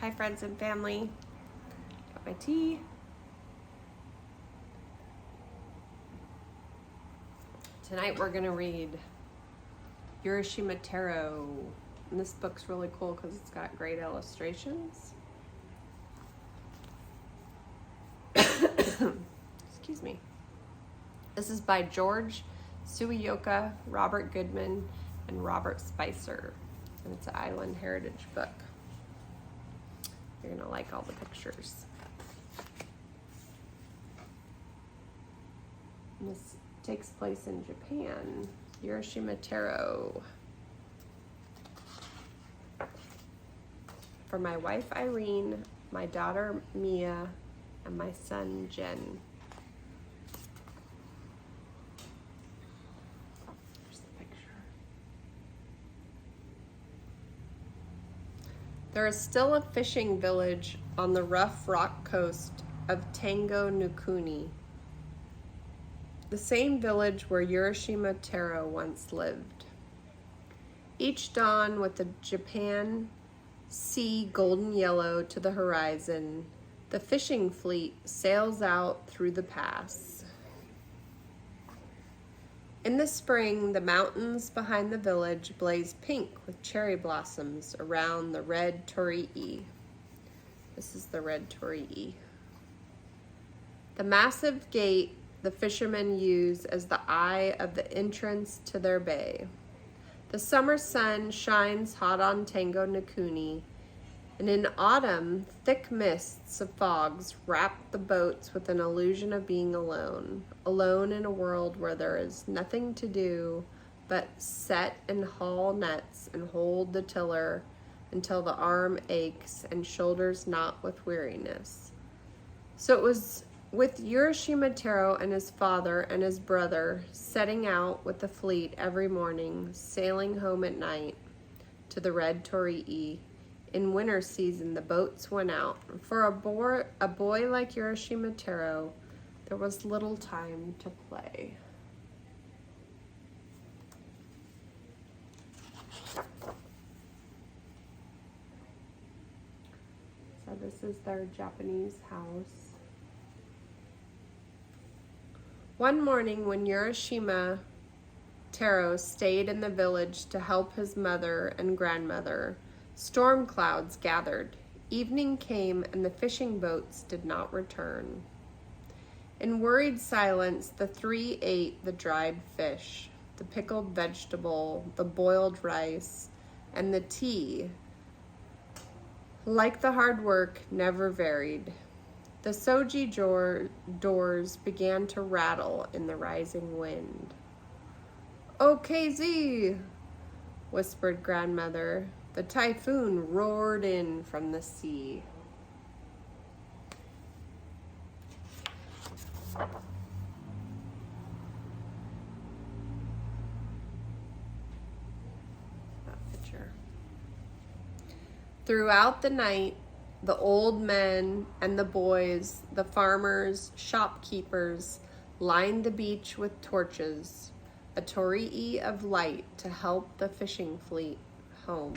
Hi friends and family. Got my tea. Tonight we're gonna read Urashima Taro. And this book's really cool because it's got great illustrations. Excuse me. This is by George Suyeoka, Robert Goodman, and Robert Spicer. And it's an Island Heritage book. You're gonna like all the pictures. And this takes place in Japan. Urashima Taro. For my wife Irene, my daughter Mia, and my son Jen. There's the picture. There is still a fishing village on the rough rock coast of Tango Nukuni, the same village where Urashima Taro once lived. Each dawn, with the Japan sea golden yellow to the horizon, the fishing fleet sails out through the pass. In the spring, the mountains behind the village blaze pink with cherry blossoms around the red torii. This is the red torii. The massive gate the fishermen use as the eye of the entrance to their bay. The summer sun shines hot on Tango Nukuni, and in autumn, thick mists of fogs wrap the boats with an illusion of being alone, alone in a world where there is nothing to do but set and haul nets and hold the tiller until the arm aches and shoulders knot with weariness. So it was with Urashima Taro and his father and his brother setting out with the fleet every morning, sailing home at night to the red torii. In winter season, the boats went out. For a boy like Urashima Taro, there was little time to play. So this is their Japanese house. One morning when Urashima Taro stayed in the village to help his mother and grandmother, storm clouds gathered. Evening came and the fishing boats did not return. In worried silence, the three ate the dried fish, the pickled vegetable, the boiled rice, and the tea. Like the hard work, never varied. The soji doors began to rattle in the rising wind. "Oh, KZ," whispered grandmother. The typhoon roared in from the sea. That picture. Throughout the night, the old men and the boys, the farmers, shopkeepers, lined the beach with torches, a torii of light to help the fishing fleet home.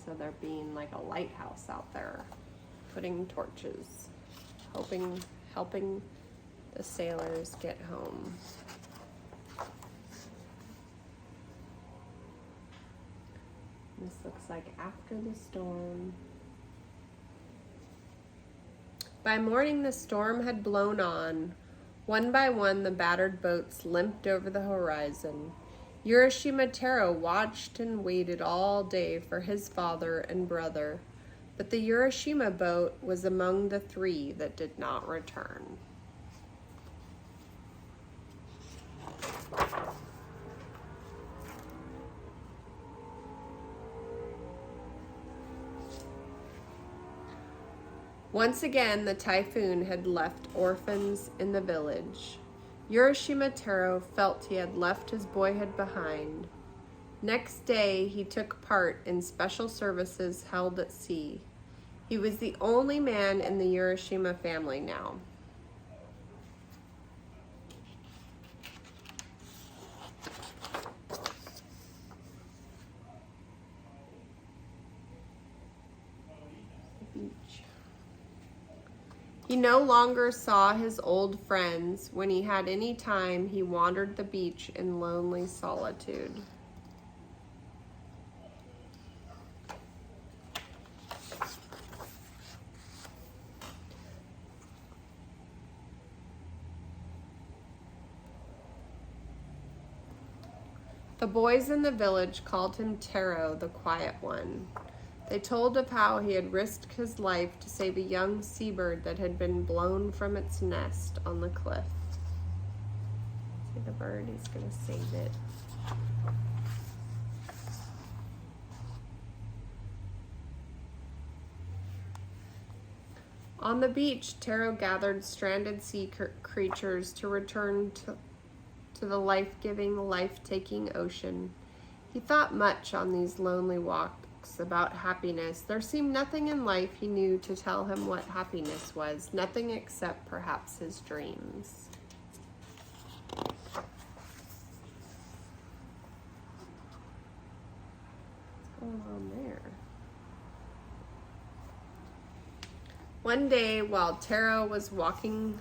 So they're being like a lighthouse out there, putting torches, helping the sailors get home. This looks like after the storm. By morning, the storm had blown on. One by one, the battered boats limped over the horizon. Urashima Taro watched and waited all day for his father and brother, but the Urashima boat was among the three that did not return. Once again, the typhoon had left orphans in the village. Urashima Taro felt he had left his boyhood behind. Next day, he took part in special services held at sea. He was the only man in the Urashima family now. beach. He no longer saw his old friends. When he had any time, he wandered the beach in lonely solitude. The boys in the village called him Taro, the quiet one. They told of how he had risked his life to save a young seabird that had been blown from its nest on the cliff. See the bird? He's going to save it. On the beach, Taro gathered stranded sea creatures to return to the life-giving, life-taking ocean. He thought much on these lonely walks about happiness. There seemed nothing in life he knew to tell him what happiness was, nothing except perhaps his dreams. What's going on there? One day, while Taro was walking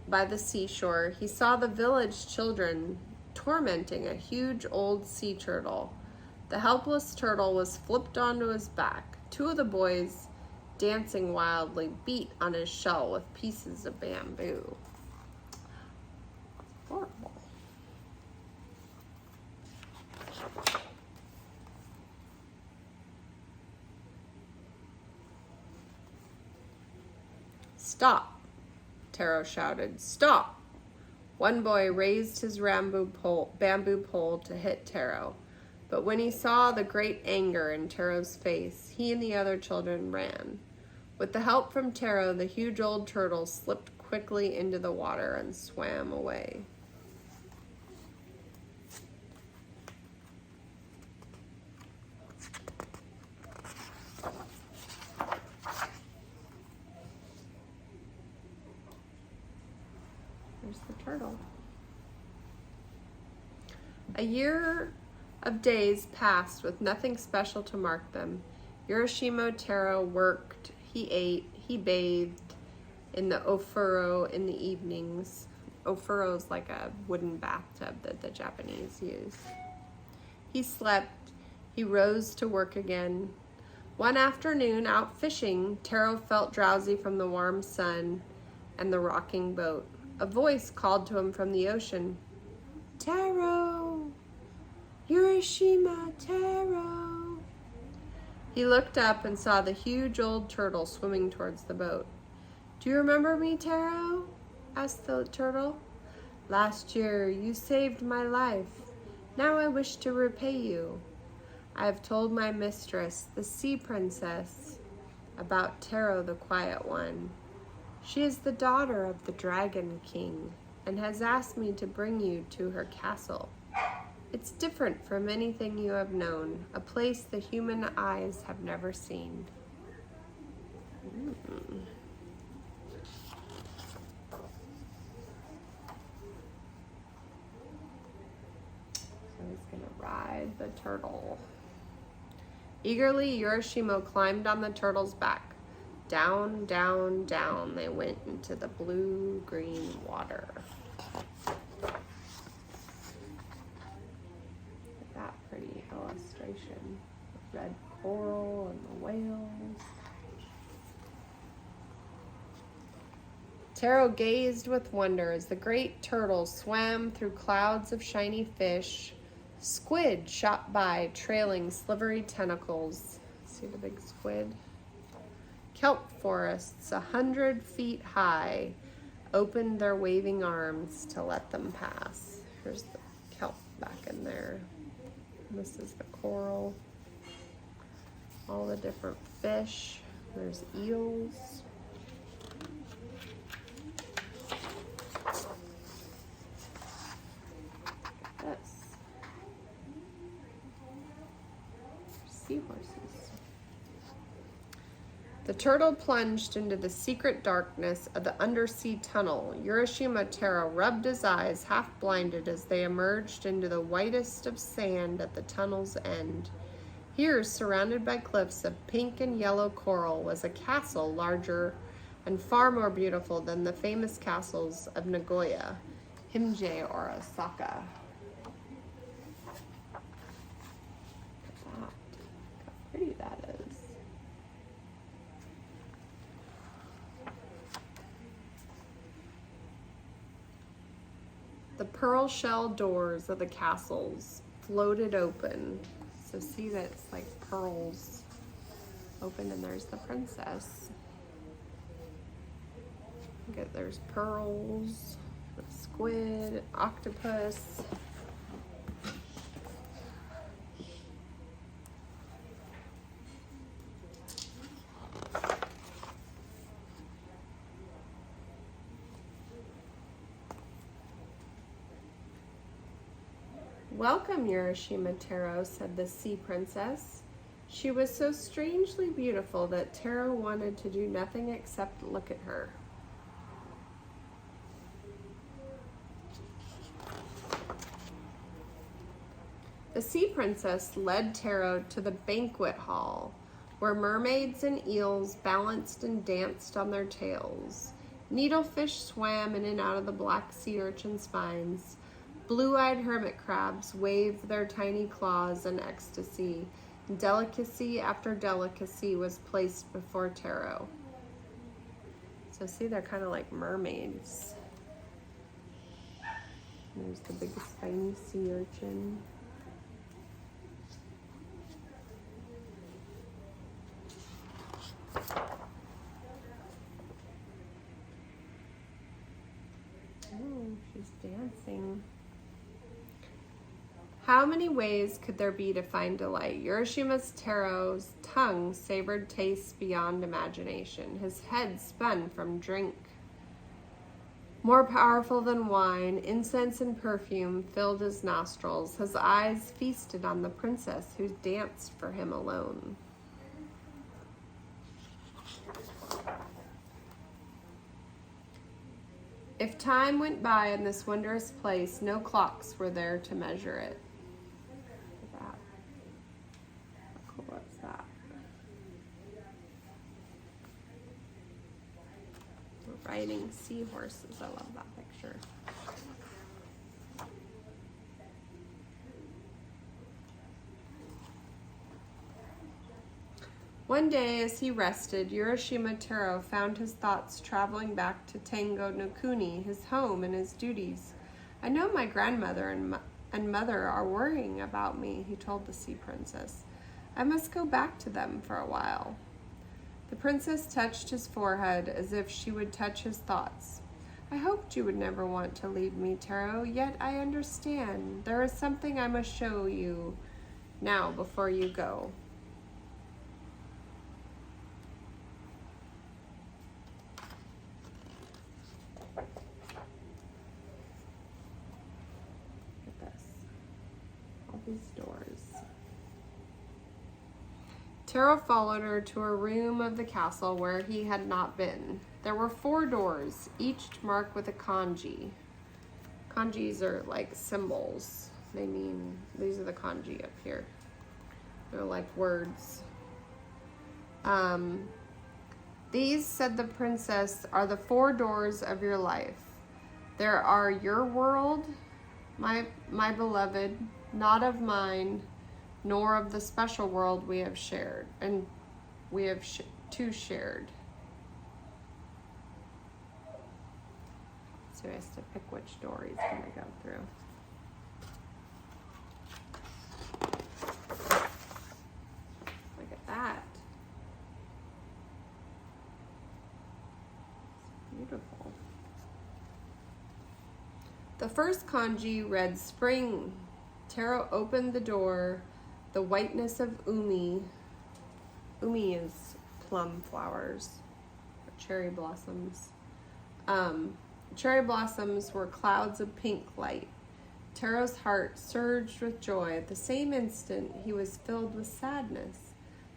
by the seashore, he saw the village children tormenting a huge old sea turtle. The helpless turtle was flipped onto his back. Two of the boys, dancing wildly, beat on his shell with pieces of bamboo. Horrible. Stop! Taro shouted. Stop! One boy raised his bamboo pole to hit Taro, but when he saw the great anger in Taro's face, he and the other children ran. With the help from Taro, the huge old turtle slipped quickly into the water and swam away. There's the turtle. A year of days passed with nothing special to mark them. Urashima Taro worked, he ate, he bathed in the ofuro in the evenings. Ofuro is like a wooden bathtub that the Japanese use. He slept, he rose to work again. One afternoon, out fishing, Taro felt drowsy from the warm sun and the rocking boat. A voice called to him from the ocean. Taro! Urashima Taro! He looked up and saw the huge old turtle swimming towards the boat. Do you remember me, Taro? Asked the turtle. Last year you saved my life. Now I wish to repay you. I have told my mistress, the sea princess, about Taro the quiet one. She is the daughter of the Dragon King and has asked me to bring you to her castle. It's different from anything you have known, a place the human eyes have never seen. So he's gonna ride the turtle. Eagerly, Urashima climbed on the turtle's back. Down, down, down they went into the blue-green water. Look at that pretty illustration. The red coral and the whales. Taro gazed with wonder as the great turtle swam through clouds of shiny fish. Squid shot by, trailing slivery tentacles. See the big squid? Kelp forests 100 feet high opened their waving arms to let them pass. Here's the kelp back in there. And this is the coral. All the different fish. There's eels. This. Seahorses. The turtle plunged into the secret darkness of the undersea tunnel. Urashima Taro rubbed his eyes, half blinded, as they emerged into the whitest of sand at the tunnel's end. Here, surrounded by cliffs of pink and yellow coral, was a castle larger and far more beautiful than the famous castles of Nagoya, Himje, or Osaka. Look at that. Look how pretty that is. The pearl shell doors of the castles floated open. So see that it's like pearls open, and there's the princess. Look at, there's pearls, squid, octopus. Welcome, Urashima Taro, said the sea princess. She was so strangely beautiful that Taro wanted to do nothing except look at her. The sea princess led Taro to the banquet hall, where mermaids and eels balanced and danced on their tails. Needlefish swam in and out of the black sea urchin spines. Blue-eyed hermit crabs waved their tiny claws in ecstasy. Delicacy after delicacy was placed before Taro. So see, they're kind of like mermaids. There's the big spiny sea urchin. Oh, she's dancing. How many ways could there be to find delight? Urashima Taro's tongue savored tastes beyond imagination. His head spun from drink. More powerful than wine, incense and perfume filled his nostrils. His eyes feasted on the princess who danced for him alone. If time went by in this wondrous place, no clocks were there to measure it. What's that? We're riding seahorses. I love that picture. One day, as he rested, Urashima Taro found his thoughts traveling back to Tango no Kuni, his home and his duties. I know my grandmother and mother are worrying about me, he told the sea princess. I must go back to them for a while. The princess touched his forehead as if she would touch his thoughts. I hoped you would never want to leave me, Taro, yet I understand. There is something I must show you now before you go. Look at this. All these doors. Taro followed her to a room of the castle where he had not been. There were 4 doors, each marked with a kanji. Kanjis are like symbols. They mean, these are the kanji up here. They're like words. These, said the princess, are the 4 doors of your life. There are your world, my beloved, not of mine, nor of the special world we have shared, and we have two shared. So he has to pick which door he's going to go through. Look at that. It's beautiful. The first kanji read spring. Taro opened the door. The whiteness of umi. Umi is plum flowers, or cherry blossoms. Cherry blossoms were clouds of pink light. Taro's heart surged with joy. At the same instant, he was filled with sadness.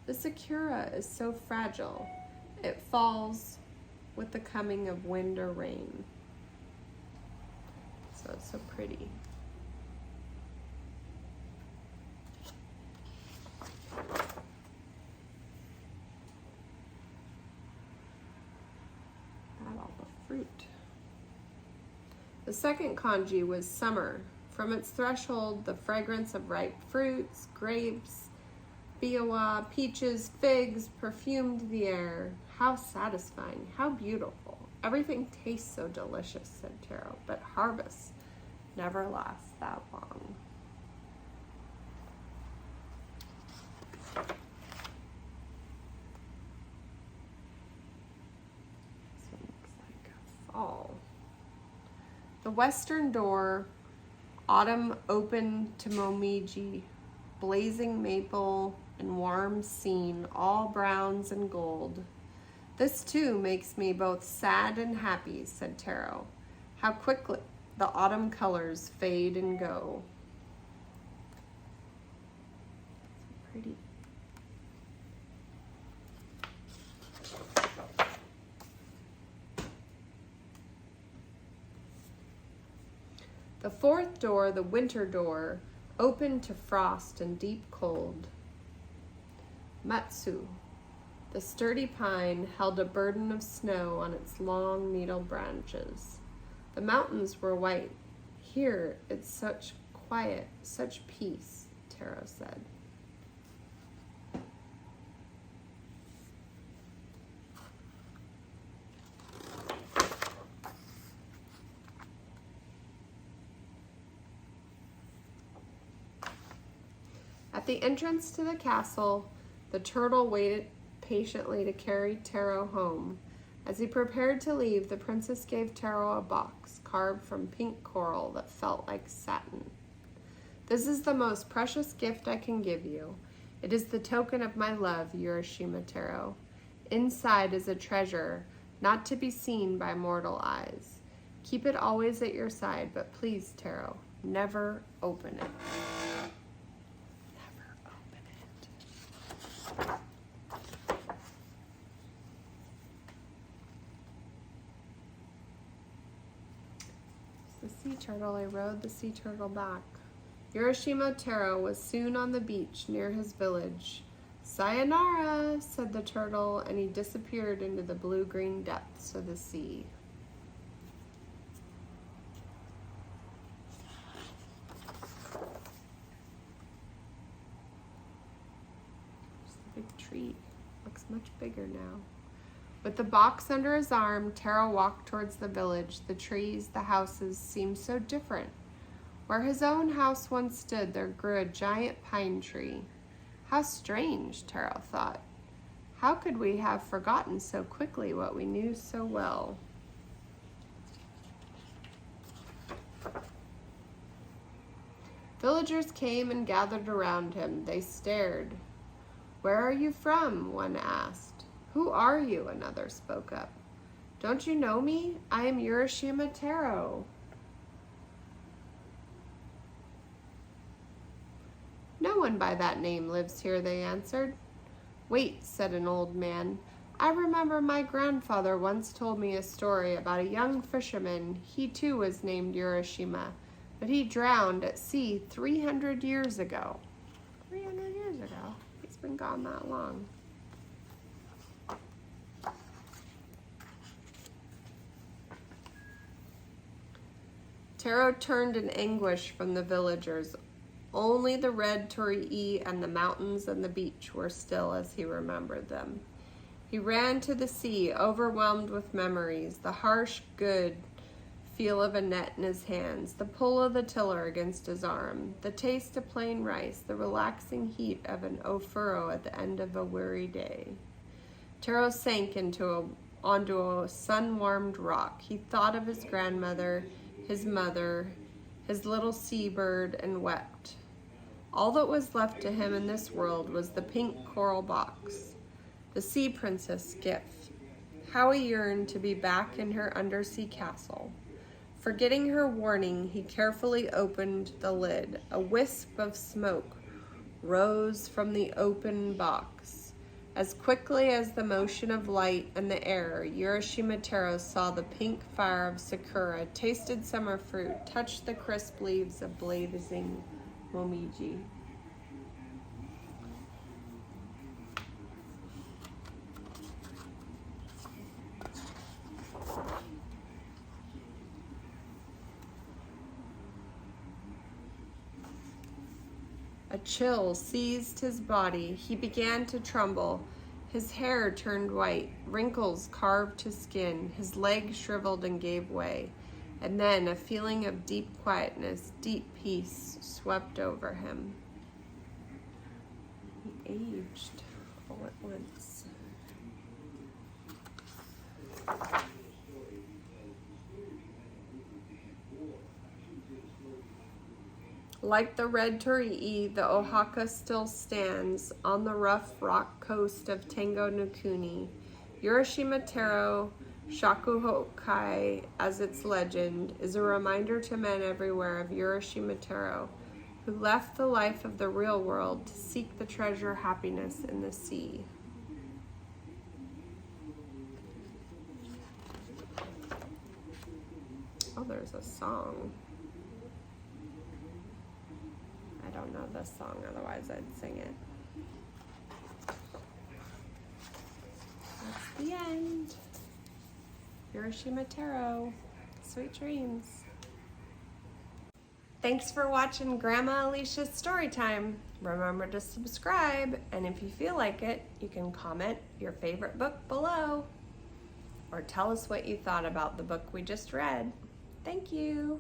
The sakura is so fragile. It falls with the coming of wind or rain. So it's so pretty. The second kanji was summer. From its threshold, the fragrance of ripe fruits, grapes, biwa, peaches, figs perfumed the air. How satisfying, how beautiful. Everything tastes so delicious, said Taro, but harvest never lasts that long. This one looks like fall. The western door, autumn open to Momiji, blazing maple and warm scene, all browns and gold. This too makes me both sad and happy, said Taro. How quickly the autumn colors fade and go. So pretty. The fourth door, the winter door, open to frost and deep cold. Matsu, the sturdy pine, held a burden of snow on its long needle branches. The mountains were white. Here it's such quiet, such peace, Taro said. At the entrance to the castle, the turtle waited patiently to carry Taro home. As he prepared to leave, the princess gave Taro a box carved from pink coral that felt like satin. This is the most precious gift I can give you. It is the token of my love, Urashima Taro. Inside is a treasure, not to be seen by mortal eyes. Keep it always at your side, but please, Taro, never open it. The sea turtle. I rode the sea turtle back. Urashima Taro was soon on the beach near his village. Sayonara, said the turtle, and he disappeared into the blue-green depths of the sea. There's the big tree. Looks much bigger now. With the box under his arm, Taro walked towards the village. The trees, the houses seemed so different. Where his own house once stood, there grew a giant pine tree. How strange, Taro thought. How could we have forgotten so quickly what we knew so well? Villagers came and gathered around him. They stared. Where are you from? One asked. Who are you? Another spoke up. Don't you know me? I am Urashima Taro. No one by that name lives here, they answered. Wait, said an old man. I remember my grandfather once told me a story about a young fisherman. He too was named Urashima, but he drowned at sea 300 years ago. 300 years ago? He's been gone that long. Taro turned in anguish from the villagers. Only the red torii and the mountains and the beach were still as he remembered them. He ran to the sea, overwhelmed with memories, the harsh, good feel of a net in his hands, the pull of the tiller against his arm, the taste of plain rice, the relaxing heat of an ofuro at the end of a weary day. Taro sank onto a sun-warmed rock. He thought of his grandmother, his mother, his little seabird, and wept. All that was left to him in this world was the pink coral box, the sea princess' gift. How he yearned to be back in her undersea castle. Forgetting her warning, he carefully opened the lid. A wisp of smoke rose from the open box. As quickly as the motion of light and the air, Urashima Taro saw the pink fire of sakura, tasted summer fruit, touched the crisp leaves of blazing momiji. A chill seized his body. He began to tremble. His hair turned white. Wrinkles carved his skin. His legs shriveled and gave way. And then a feeling of deep quietness, deep peace swept over him. He aged all at once. Like the red torii, the Oaxaca still stands on the rough rock coast of Tango no Kuni. Urashima Taro, Shakuhokai as its legend, is a reminder to men everywhere of Urashima Taro, who left the life of the real world to seek the treasure happiness in the sea. Oh, there's a song. I don't know this song, otherwise I'd sing it. That's the end. Urashima Taro. Sweet dreams. Thanks for watching Grandma Alicia's Storytime. Remember to subscribe, and if you feel like it, you can comment your favorite book below, or tell us what you thought about the book we just read. Thank you.